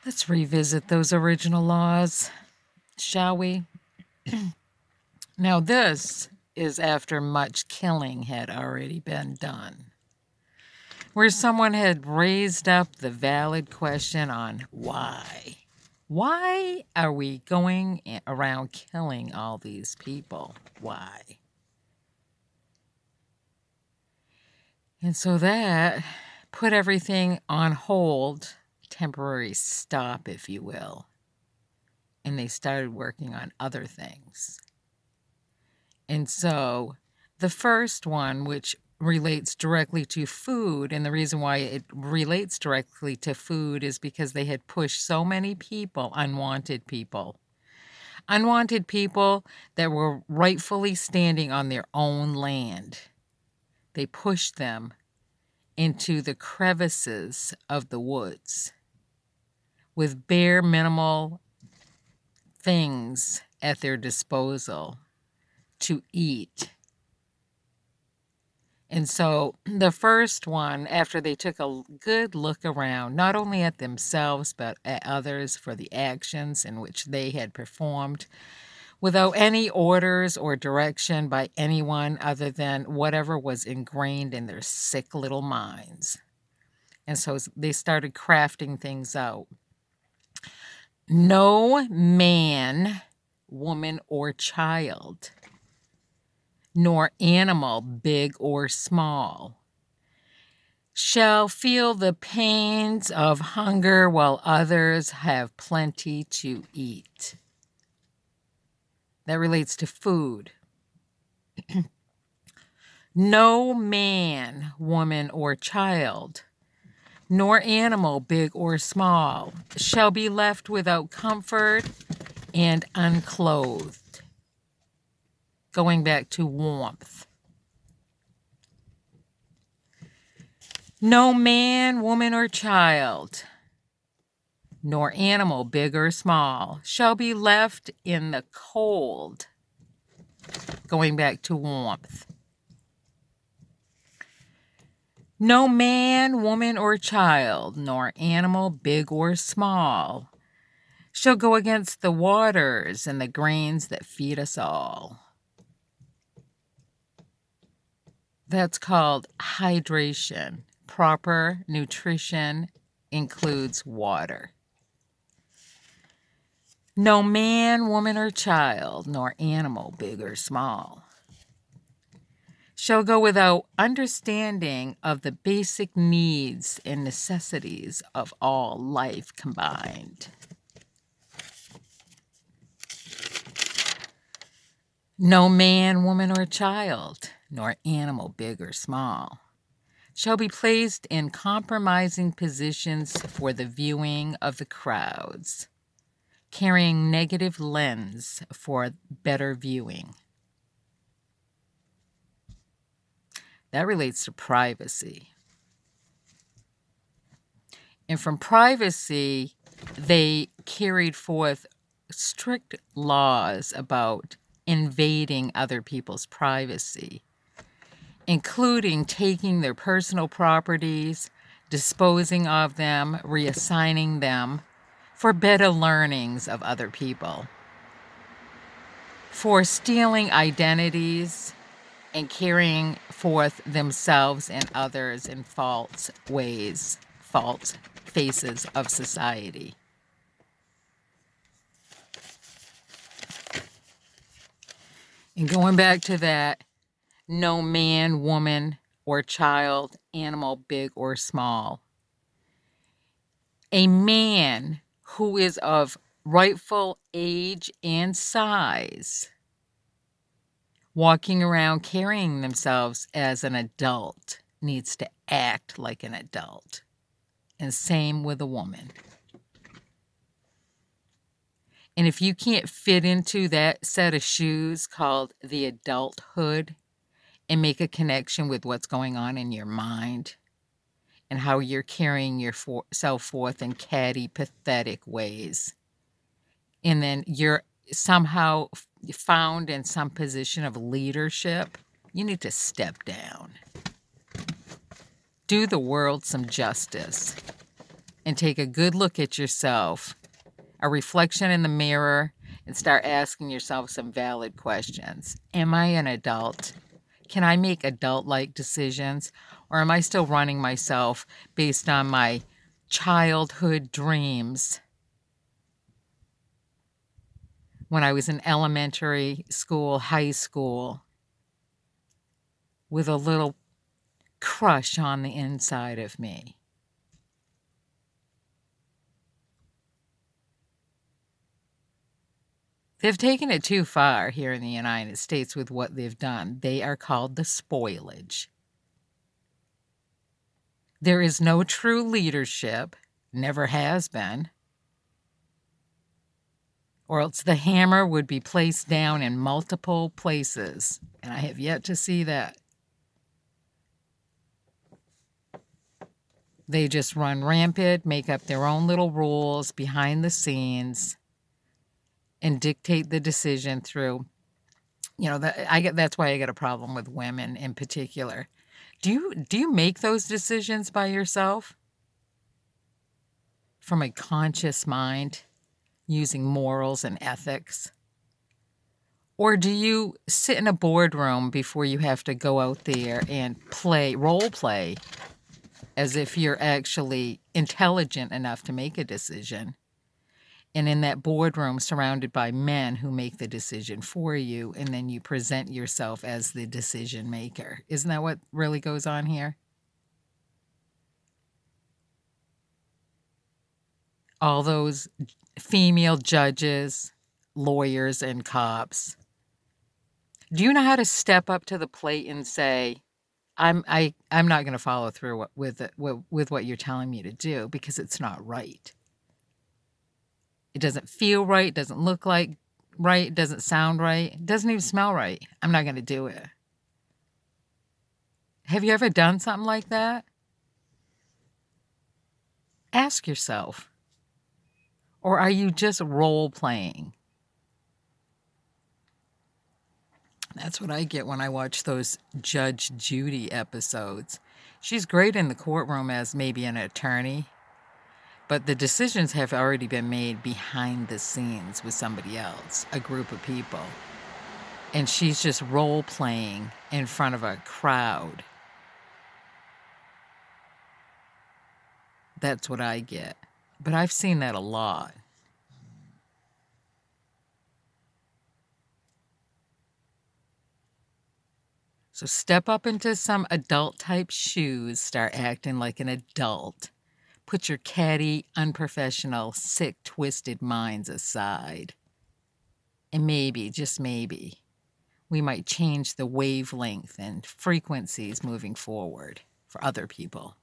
Let's revisit those original laws, shall we? Now, this is after much killing had already been done, where someone had raised up the valid question on why. Why are we going around killing all these people? Why? And so that put everything on hold, temporary stop, if you will. And they started working on other things. And so the first one, which relates directly to food, and the reason why it relates directly to food is because they had pushed so many people, unwanted people that were rightfully standing on their own land. They pushed them into the crevices of the woods with bare minimal things at their disposal to eat. And so the first one, after they took a good look around, not only at themselves, but at others for the actions in which they had performed without any orders or direction by anyone other than whatever was ingrained in their sick little minds. And so they started crafting things out. No man, woman, or child, nor animal, big or small, shall feel the pains of hunger while others have plenty to eat. That relates to food. No man, woman, or child, nor animal, big or small, shall be left without comfort and unclothed. Going back to warmth. No man, woman, or child, nor animal, big or small, shall be left in the cold. Going back to warmth. No man, woman, or child, nor animal, big or small, shall go against the waters and the grains that feed us all. That's called hydration. Proper nutrition includes water. No man, woman, or child, nor animal, big or small, shall go without understanding of the basic needs and necessities of all life combined. No man, woman, or child, nor animal, big or small, shall be placed in compromising positions for the viewing of the crowds, carrying negative lens for better viewing. That relates to privacy. And from privacy, they carried forth strict laws about invading other people's privacy, including taking their personal properties, disposing of them, reassigning them for better learnings of other people, for stealing identities and carrying forth themselves and others in false ways, false faces of society. And going back to that, no man, woman, or child, animal, big or small. A man who is of rightful age and size, walking around carrying themselves as an adult, needs to act like an adult. And same with a woman. And if you can't fit into that set of shoes called the adulthood and make a connection with what's going on in your mind and how you're carrying yourself forth in catty, pathetic ways, and then you're somehow found in some position of leadership, you need to step down. Do the world some justice. and take a good look at yourself, a reflection in the mirror, and start asking yourself some valid questions. Am I an adult? Can I make adult-like decisions? Or am I still running myself based on my childhood dreams when I was in elementary school, high school, with a little crush on the inside of me? They've taken it too far here in the United States with what they've done. They are called the spoilage. There is no true leadership, never has been, or else the hammer would be placed down in multiple places, and I have yet to see that. They just run rampant, make up their own little rules behind the scenes, and dictate the decision through, that's why I get a problem with women in particular. Do you make those decisions by yourself from a conscious mind using morals and ethics? Or do you sit in a boardroom before you have to go out there and role play, as if you're actually intelligent enough to make a decision? And in that boardroom, surrounded by men who make the decision for you, and then you present yourself as the decision maker. Isn't that what really goes on here? All those female judges, lawyers, and cops. Do you know how to step up to the plate and say, I'm not going to follow through with what you're telling me to do because it's not right. It doesn't feel right, doesn't look like right, doesn't sound right, doesn't even smell right. I'm not going to do it. Have you ever done something like that? Ask yourself. Or are you just role playing? That's what I get when I watch those Judge Judy episodes. She's great in the courtroom as maybe an attorney, but the decisions have already been made behind the scenes with somebody else, a group of people. And she's just role playing in front of a crowd. That's what I get. But I've seen that a lot. So step up into some adult type shoes, start acting like an adult. Put your catty, unprofessional, sick, twisted minds aside. And maybe, just maybe, we might change the wavelength and frequencies moving forward for other people.